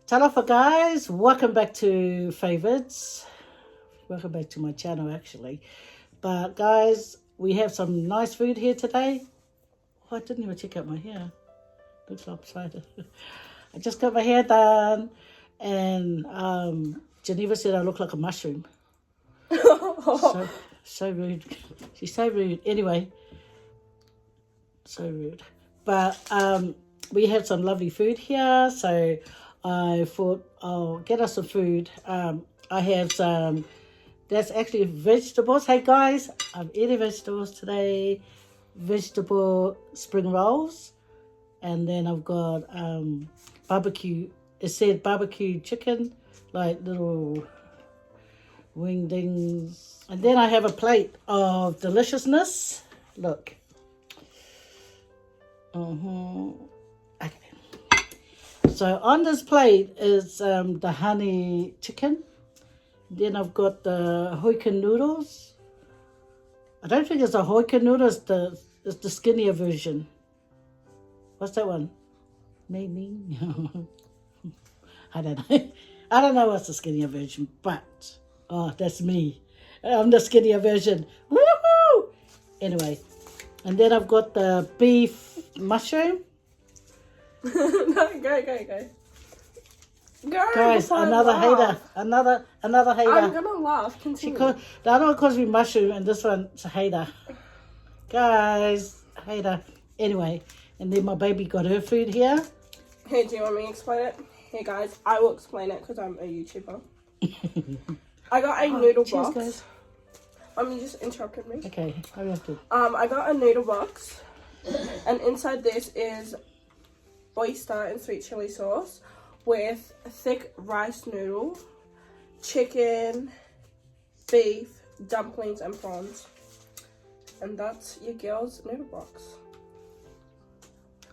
Talofa guys, welcome back to Faye Vids. Welcome back to my channel actually. But guys, we have some nice food here today. Oh, I didn't even check out my hair. Looks lopsided. I just got my hair done and Geneva said I look like a mushroom. So rude. She's so rude. Anyway, so rude. But we have some lovely food here, so I thought I'll get us some food. I have some, that's actually vegetables. Hey guys, I'm eating vegetables today. Vegetable spring rolls. And then I've got barbecue, it said barbecue chicken, like little wingdings. And then I have a plate of deliciousness. Look. Okay. So on this plate is the honey chicken. Then I've got the hoikin noodles. I don't think it's a hoikin noodle, it's the skinnier version. What's that one? Maybe. I don't know. I don't know what's the skinnier version, but oh, that's me. I'm the skinnier version. Woohoo! Anyway, and then I've got the beef mushroom. No, go. Go. Guys, another hater. Another hater. I'm gonna laugh. Continue. The other one calls me mushroom, and this one's a hater. Guys, hater. Anyway, and then my baby got her food here. Hey, do you want me to explain it? Hey guys, I will explain it because I'm a YouTuber. I got a noodle box. Guys. You just interrupted me. Okay, hurry up. I got a noodle box, and inside this is oyster and sweet chili sauce with thick rice noodle, chicken, beef, dumplings, and prawns. And that's your girl's noodle box.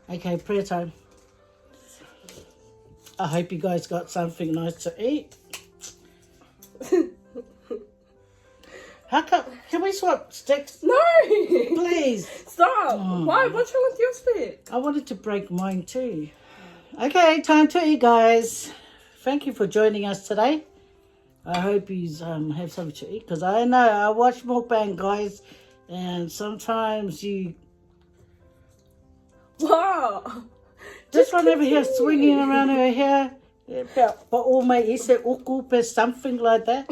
Okay, prayer time. I hope you guys got something nice to eat. How come? Can we swap sticks? No! Please. Stop! Oh. Why? What's wrong with your stick? I wanted to break mine too. Okay, time to eat, guys. Thank you for joining us today. I hope you have something to eat, because I know I watch Mukbang, guys, and sometimes you... Wow! This one over here swinging around her hair. But all my is it ukupe something like that.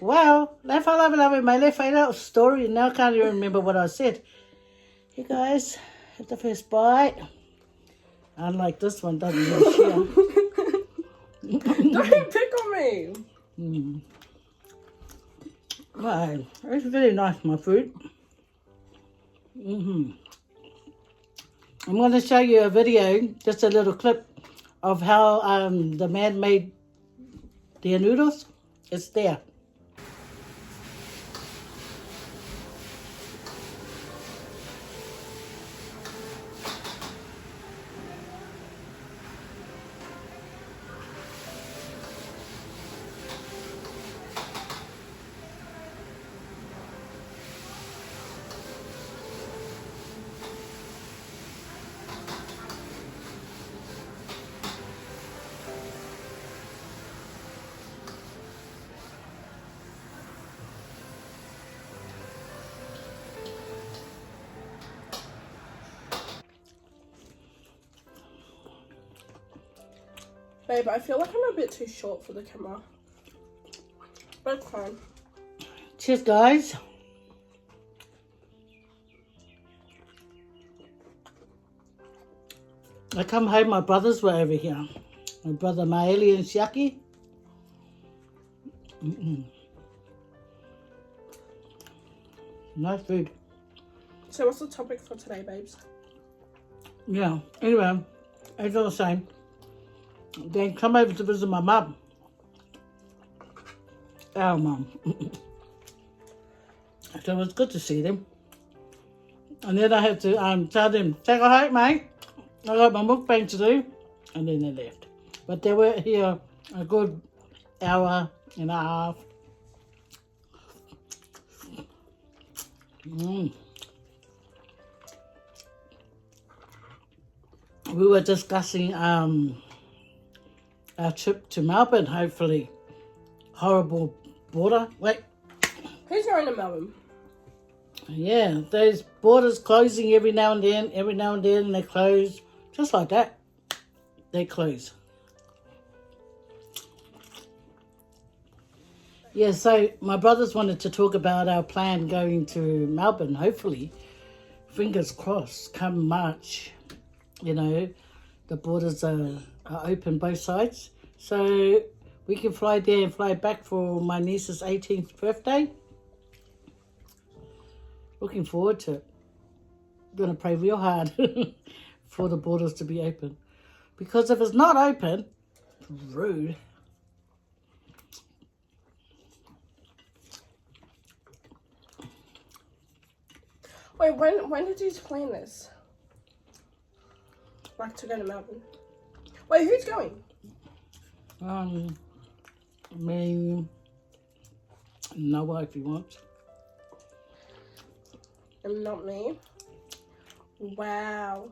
Wow, left I love my left ate out story. Now I can't even remember what I said. Hey guys, have the first bite. Unlike this one, doesn't even share. Don't pick on me. Right, it's very nice, my food. I'm going to show you a video, just a little clip of how the man made their noodles. It's there. Babe, I feel like I'm a bit too short for the camera. But it's fine. Cheers, guys. I come home, my brothers were over here. My brother Maeli and Shiaki. Nice food. So what's the topic for today, babes? Yeah, anyway, as I was saying, then come over to visit my mum. Our mum. So it was good to see them. And then I had to tell them, take a hike, mate. I got my mukbang to do. And then they left. But they were here a good hour and a half. we were discussing our trip to Melbourne, hopefully. Horrible border. Wait. Who's going to Melbourne? Yeah, those borders closing every now and then, and they close. Just like that. They close. Yeah, so my brothers wanted to talk about our plan going to Melbourne, hopefully. Fingers crossed, come March, you know, the borders are open both sides. So we can fly there and fly back for my niece's 18th birthday. Looking forward to it. Gonna pray real hard for the borders to be open. Because if it's not open, rude. Wait, when did you plan this? Like to go to Melbourne? Wait, who's going? Me, Noah if you want. And not me. Wow.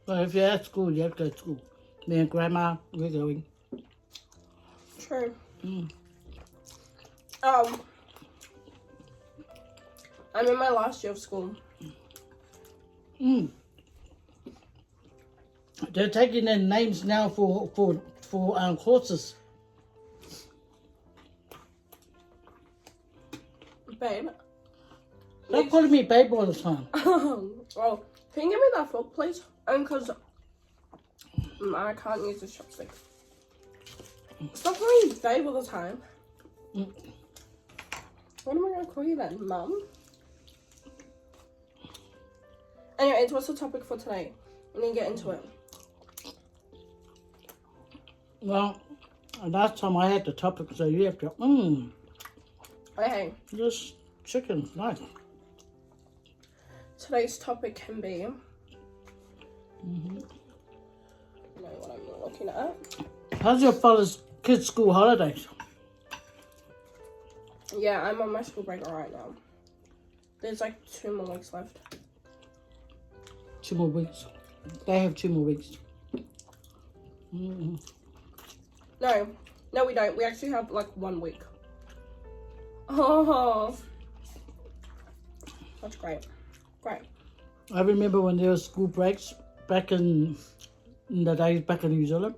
Well, if you're at school, you have to go to school. Me and Grandma, we're going. True. Mm. I'm in my last year of school. Mm. They're taking their names now for courses. Babe. Stop calling me babe all the time. Well, can you give me that fork, please? Because I can't use the chopstick. Stop calling me babe all the time. Mm. What am I going to call you then? Mum? Anyways, what's the topic for today? We need to get into it. Well, last time I had the topic, so you have to. Okay. This chicken, nice. Today's topic can be. I know what I'm looking at. How's your father's kids' school holidays? Yeah, I'm on my school break right now. There's like 2 more weeks left. 2 more weeks. They have 2 more weeks. No, we don't. We actually have like 1 week. Oh, that's great. Great. I remember when there were school breaks back in the days back in New Zealand.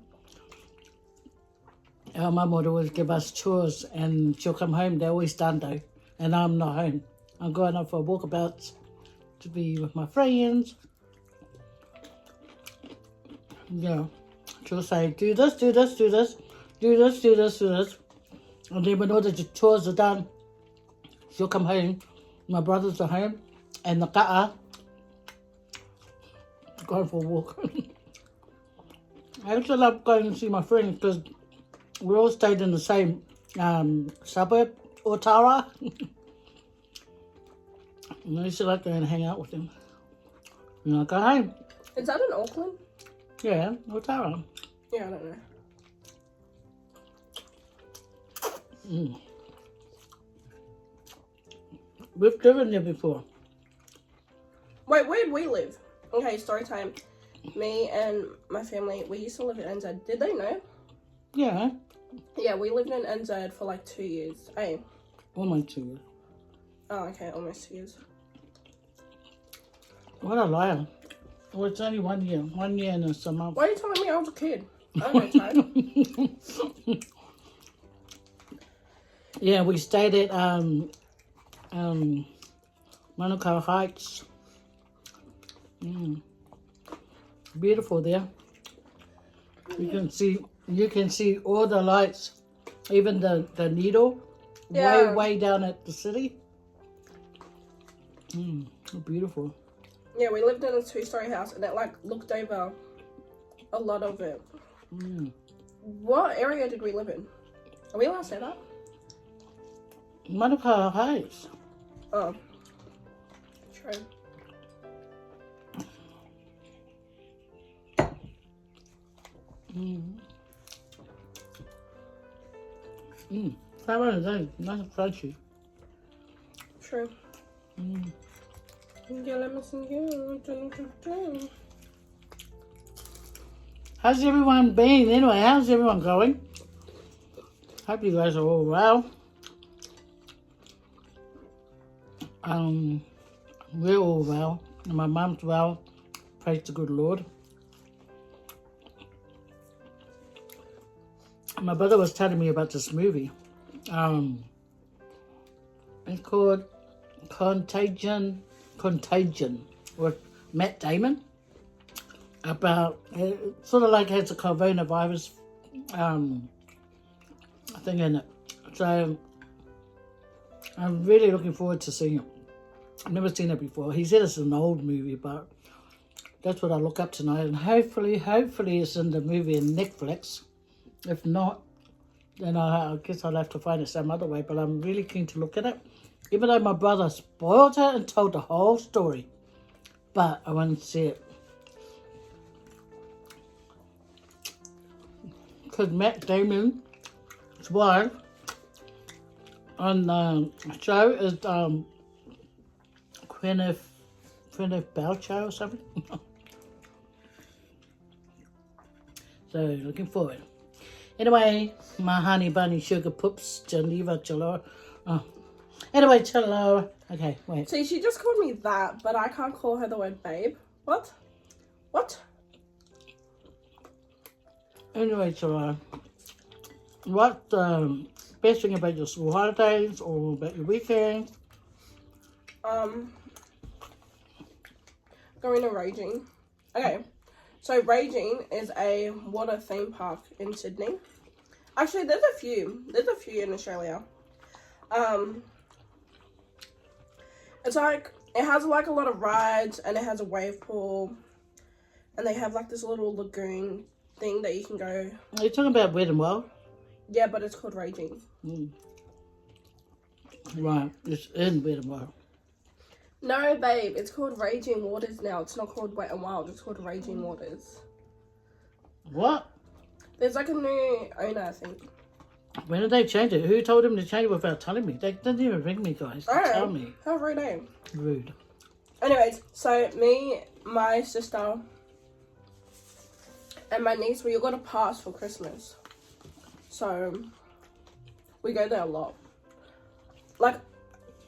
Our mum would always give us chores and she'll come home. They're always done though. And I'm not home. I'm going out for walkabouts to be with my friends. Yeah. She'll say, do this, do this, do this, do this, do this, do this. And then when all the chores are done, she'll come home. My brothers are home. And the ka'a going for a walk. I actually love going to see my friends because we all stayed in the same suburb, Otara. And I used to like going and hang out with them. And I go home. Is that in Auckland? Yeah, Otara. Yeah, I don't know. We've driven there before. Wait, where did we live? Okay, story time. Me and my family, we used to live in NZ. Did they know? Yeah. Yeah, we lived in NZ for like 2 years. Hey. Almost 2 years. Oh, okay, almost 2 years. What a liar. Well, it's only 1 year. 1 year and some months. Why are you telling me I was a kid? I don't know time. Yeah, we stayed at Manukau Heights. Beautiful there. You can see all the lights, even the needle, Yeah. way down at the city. Beautiful. Yeah, we lived in a 2-story house and it like looked over a lot of it. What area did we live in? Are we allowed to say that? Manukau Heights. Oh. True. That one is nice and crunchy. True. How's everyone been anyway? How's everyone going? Hope you guys are all well. We're all well. My mum's well. Praise the good Lord. My brother was telling me about this movie. It's called Contagion with Matt Damon. About sort of like has a coronavirus thing in it. So I'm really looking forward to seeing it. I've never seen it before. He said it's an old movie, but that's what I look up tonight. And hopefully it's in the movie in Netflix. If not, then I guess I'll have to find it some other way. But I'm really keen to look at it. Even though my brother spoiled it and told the whole story. But I want to see it. Because Matt Damon's wife on the show is Gwyneth Paltrow or something. So looking forward. Anyway, my honey bunny sugar poops, Geneva Chullora. Oh. Anyway, Chullora. Okay, wait. See, she just called me that, but I can't call her the word babe. What? What? Anyway, Chullora. What's the best thing about your school holidays or about your weekends? Going to Raging. Okay, so Raging is a water theme park in Sydney. Actually, there's a few in Australia. It's like, it has like a lot of rides and it has a wave pool and they have like this little lagoon thing that you can go. Are you talking about Wet and Wild? Yeah, but it's called Raging. Right, it's in Wet and Wild. No, babe, it's called Raging Waters now. It's not called Wet and Wild, it's called Raging Waters. What? There's like a new owner, I think. When did they change it? Who told them to change it without telling me? They didn't even ring me, guys, to tell me. How rude, eh? Rude. Anyways, so me, my sister, and my niece, we all got a pass for Christmas. So, we go there a lot. Like,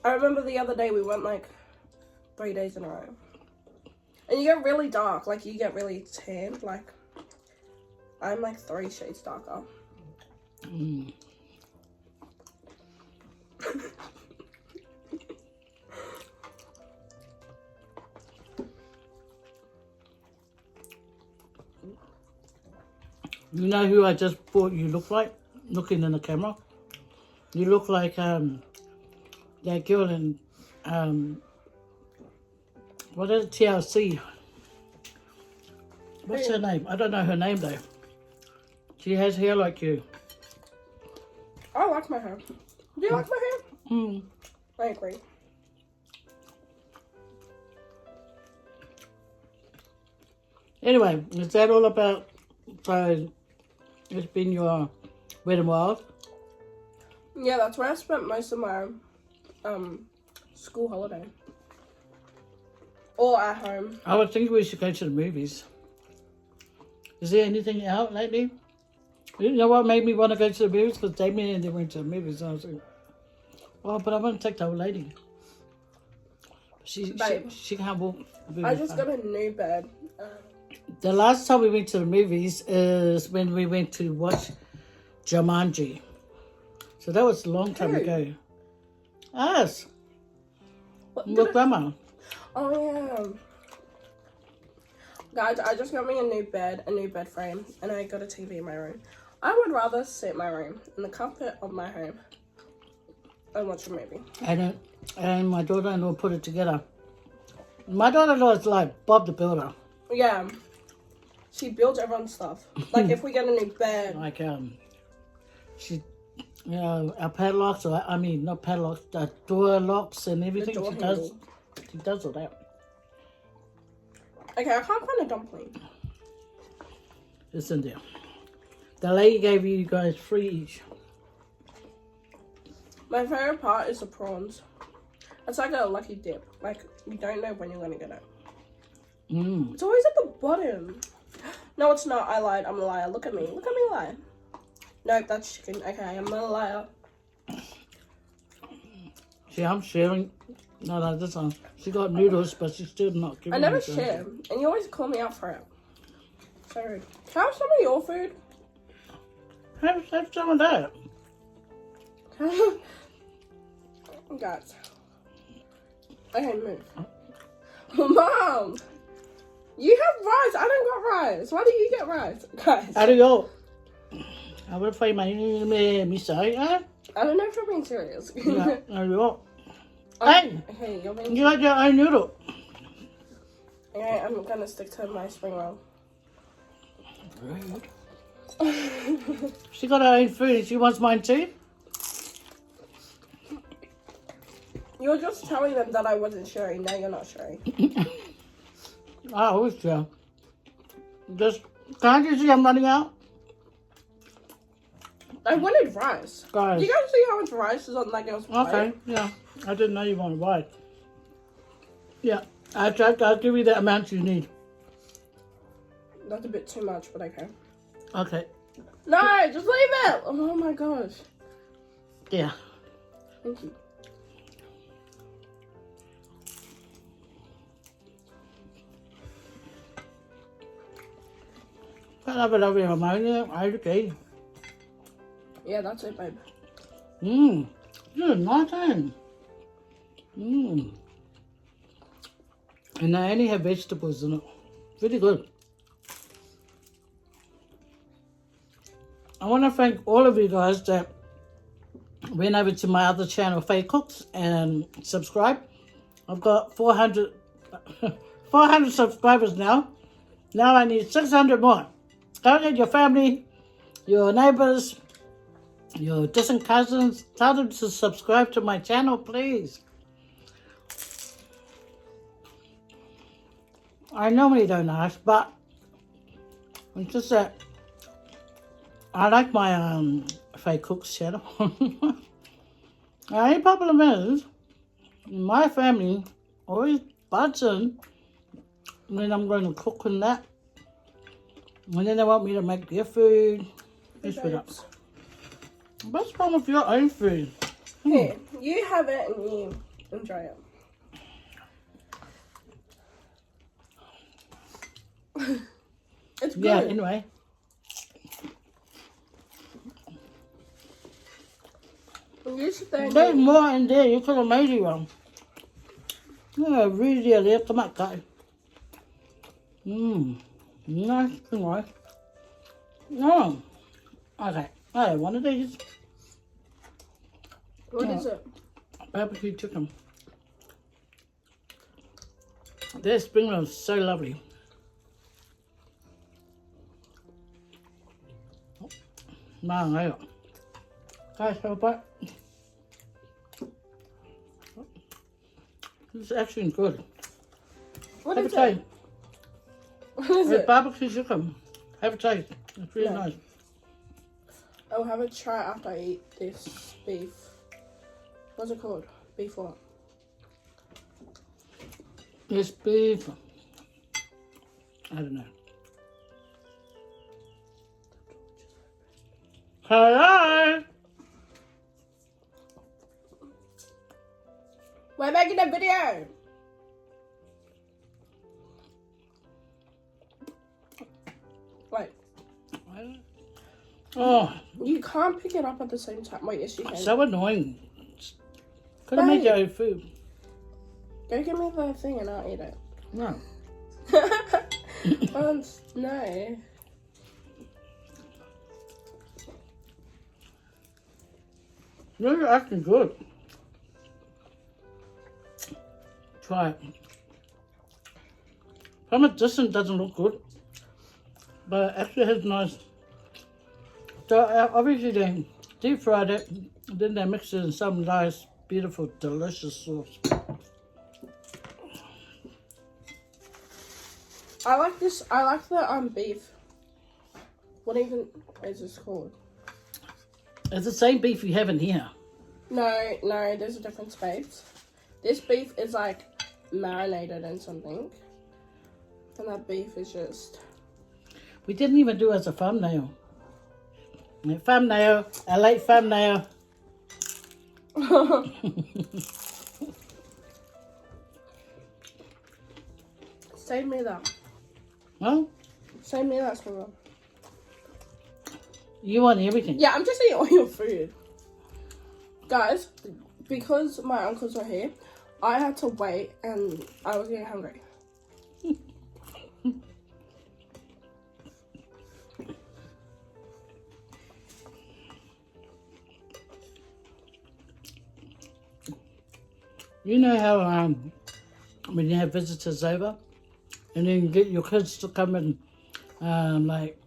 I remember the other day we went like 3 days in a row. And you get really dark, like you get really tanned, like I'm like 3 shades darker. You know who I just thought you look like? Looking in the camera. You look like that girl in what is it, TLC? What's her name? I don't know her name though. She has hair like you. I like my hair. Do you like my hair? I agree. Anyway, is that all about? So it's been your Wet and Wild? Yeah, that's where I spent most of my school holiday. Or at home. I was thinking we should go to the movies. Is there anything out lately? You know what made me want to go to the movies? Because Damien and they went to the movies. And I was like, oh, but I want to take the old lady. She can't walk. I just got a new bed. The last time we went to the movies is when we went to watch Jumanji. So that was a long time ago. Us. With Grandma. Oh, yeah. Guys, I just got me a new bed frame, and I got a TV in my room. I would rather sit in my room, in the comfort of my home, and watch a movie. And my daughter-in-law put it together. My daughter-in-law is like Bob the Builder. Yeah. She builds everyone's stuff. Like, if we get a new bed. Like, she, you know, our padlocks, or I mean, not padlocks, the door locks and everything. She does all that. Okay, I can't find a dumpling. It's in there. The lady gave you guys 3 each. My favorite part is the prawns. It's like a lucky dip. Like, you don't know when you're going to get it. Mmm. It's always at the bottom. No, it's not. I lied. I'm a liar. Look at me. Look at me lie. Nope, that's chicken. Okay, I'm not a liar. See, I'm sharing. No, this one. She got noodles, but she's still not giving I never me share. And you always call me out for it. So rude. Can I have some of your food? Have some of that. Guys. Okay, move. Mom! You have rice. I don't got rice. Why do you get rice? Guys. Ariyo. I will find my misai. I don't know if you're being serious. Yeah, ariyo. Hey, Hey, you're being you got your own noodle. Okay, I'm gonna stick to my spring roll. Rude. She got her own food and she wants mine too. You're just telling them that I wasn't sharing. Now you're not sharing. I always share. Just, can't you see I'm running out? I wanted rice. Guys. Do you guys see how much rice is on that girl's plate? Okay, yeah. I didn't know you wanted white. Yeah, I'll give you the amount you need. That's a bit too much, but okay. Okay. No, just leave it. Oh my gosh. Yeah. Thank you. Okay. Yeah, that's it, babe. Mmm. This is nice, eh? Mmm. And I only have vegetables in it. Really good. I want to thank all of you guys that went over to my other channel, Faye Cooks, and subscribe. I've got 400 subscribers now. Now I need 600 more. Go get your family, your neighbors, your distant cousins. Tell them to subscribe to my channel, please. I normally don't ask, but it's just that I like my Faye Cooks channel. The only problem is, my family always butts in when I'm going to cook and that. And then they want me to make their food. Mess it up. What's wrong with your own food? Here, you have it and you enjoy it. It's good. Yeah, anyway. There's more in there. You could have made it one. Yeah, really, there. Come on, guys. Mmm. Nice, nice. No. Okay. I have one of these. What is it? Barbecue chicken. Their spring roll is so lovely. Man, I guys, have a bite. This is actually good. What have is a taste. it? What is It's it? barbecue chicken. Have a taste. It's really No. nice. I'll have a try after I eat this beef. What's it called? Beef what? It's beef. I don't know. Hello. We're making a video. Wait. Oh, You can't pick it up at the same time. Wait, yes you can. so annoying. Could have made your own food. Go give me the thing and I'll eat it. No. No. They're actually good. Try it. From a distance, doesn't look good, but it actually has nice. So obviously they deep fried it, and then they mixed it in some nice, beautiful, delicious sauce. I like this. I like the beef. What even is this called? It's the same beef you have in here. No, there's a difference, babes. This beef is like marinated in something. And that beef is just... We didn't even do it as a thumbnail. Thumbnail. A late thumbnail. Save me that. Well, Save me that, Samoa. you want everything. Yeah, I'm just eating all your food. Guys, because my uncles were here, I had to wait and I was getting hungry. You know how when you have visitors over and then you get your kids to come and like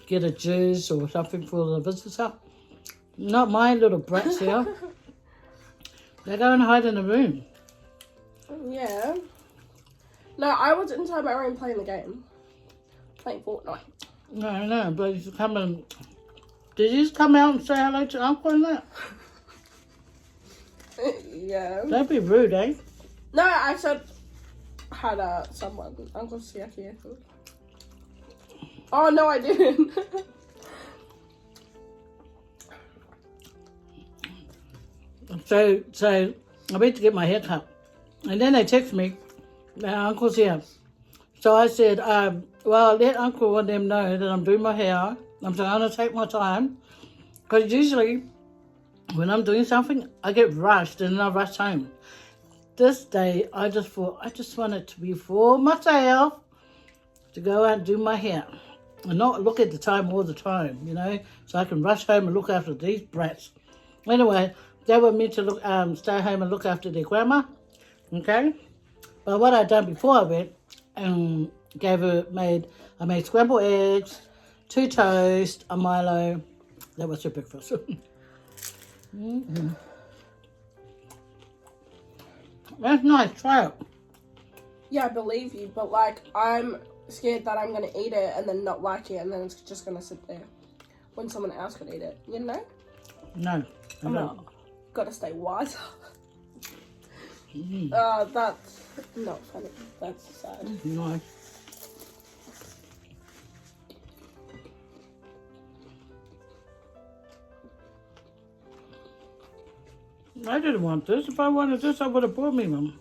get a juice or something for the visitor? Not my little brats here. They go and hide in the room. Yeah. No, I was inside my room playing the game. Playing Fortnite. No, but you come and... Did you just come out and say hello to Uncle and that? Yeah. Don't be rude, eh? No, I said had someone. Uncle Siaki, I think. Oh, no, I didn't. So I went to get my hair cut. And then they text me, Uncle's here. So I said, well, let Uncle and them know that I'm doing my hair. I'm going to take my time. Because usually, when I'm doing something, I get rushed and then I rush home. This day, I just thought, I just want it to be for myself to go out and do my hair. And not look at the time all the time, you know, so I can rush home and look after these brats. Anyway, they were meant to look, stay home and look after their grandma, okay? But what I'd done before I went, I made scrambled eggs, 2 toast, a Milo. That was your breakfast. Mm-hmm. That's nice, try it. Yeah, I believe you, but like, I'm scared that I'm gonna eat it and then not like it and then it's just gonna sit there when someone else could eat it, you know? No. I'm not. Gotta stay wiser. Mm. That's not funny. That's sad. No. I didn't want this. If I wanted this, I would have bought me one.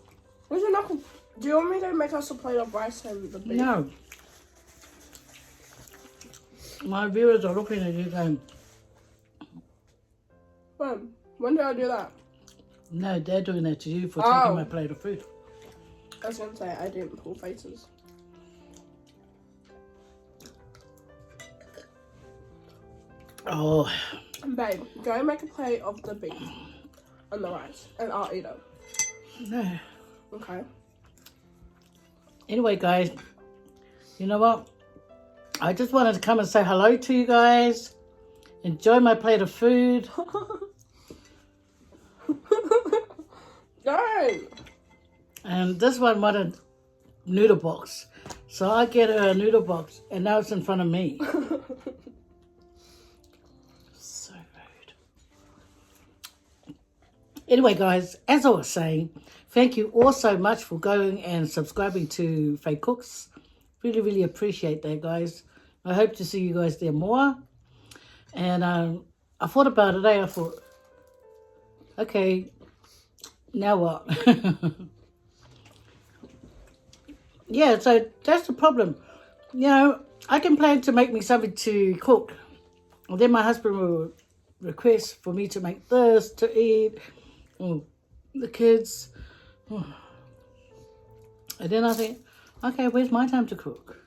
Where's your knuckle? Do you want me to make us a plate of rice and the beef? No. My viewers are looking at you going, When did I do that? no, they're doing that to you for taking my plate of food. I was gonna say, I didn't pull faces. Oh. Babe, go and make a plate of the beef and the rice, and I'll eat it. No. Okay. Anyway, guys, you know what? I just wanted to come and say hello to you guys. Enjoy my plate of food. Go! And this one wanted noodle box. So I get her a noodle box, and now it's in front of me. So rude. Anyway, guys, as I was saying, thank you all so much for going and subscribing to Faye Cooks. Really, really appreciate that, guys. I hope to see you guys there more. And I thought about it, I thought, okay, now what? Yeah, so that's the problem. You know, I can plan to make me something to cook. And then my husband will request for me to make this to eat. Oh, the kids. Oh. And then I think, okay, where's my time to cook?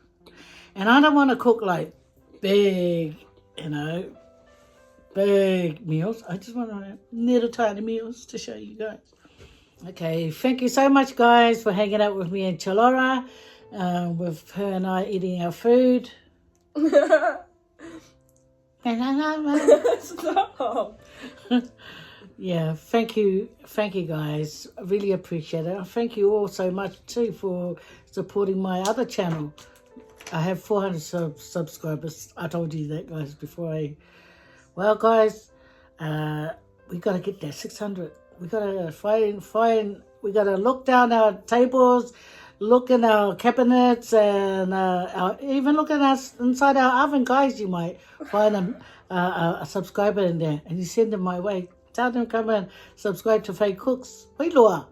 And I don't want to cook like big, you know, big meals. I just want to little tiny meals to show you guys. Okay, thank you so much, guys, for hanging out with me in Chullora, with her and I eating our food. Stop. Yeah, thank you, guys. I really appreciate it. Thank you all so much too for supporting my other channel. I have 400 subscribers. I told you that, guys, before Well, guys, we got to get that 600. We got to find We got to look down our tables, look in our cabinets, and even look at us inside our oven, guys. You might find a subscriber in there, and you send them my way. Tell them come and subscribe to Faye Cooks. Wait, Laura.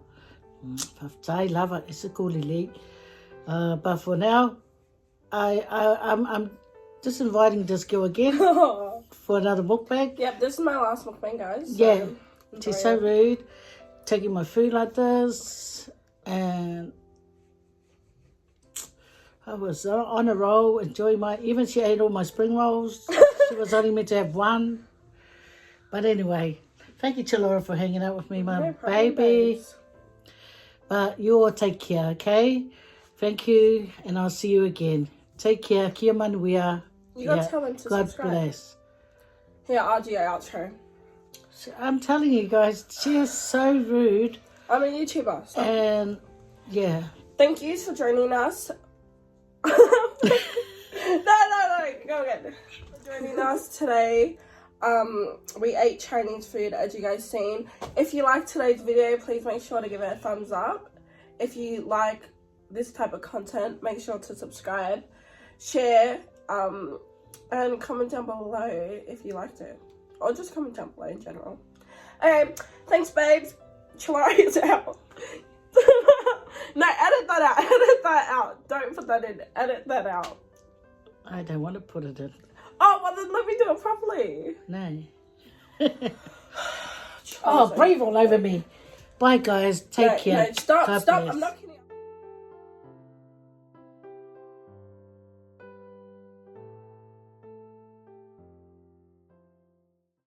I love it. It's a cool elite. But for now, I'm just inviting this girl again for another mukbang. Yep, this is my last mukbang, guys. Yeah, she's so rude, taking my food like this, and I was on a roll, enjoying even she ate all my spring rolls. She was only meant to have one. But anyway, thank you, Chullora, for hanging out with me, my baby. But you all take care, okay? Thank you, and I'll see you again. Take care. Kia manuia. You got to tell them to subscribe. God bless. Here, I'll do your outro. I'm telling you guys, she is so rude. I'm a YouTuber. So. And, yeah. Thank you for joining us. No, go again. For joining us today. We ate Chinese food, as you guys seen. If you liked today's video, please make sure to give it a thumbs up. If you like this type of content, make sure to subscribe, share, and comment down below if you liked it, or just comment down below in general. Okay, thanks, babes. Chullora is out. No, edit that out. Edit that out. Don't put that in. Edit that out. I don't want to put it in. Oh, well then let me do it properly. No. Oh, breathe all over me. Bye, guys. Take care. No, stop. God Stop. bless. I'm not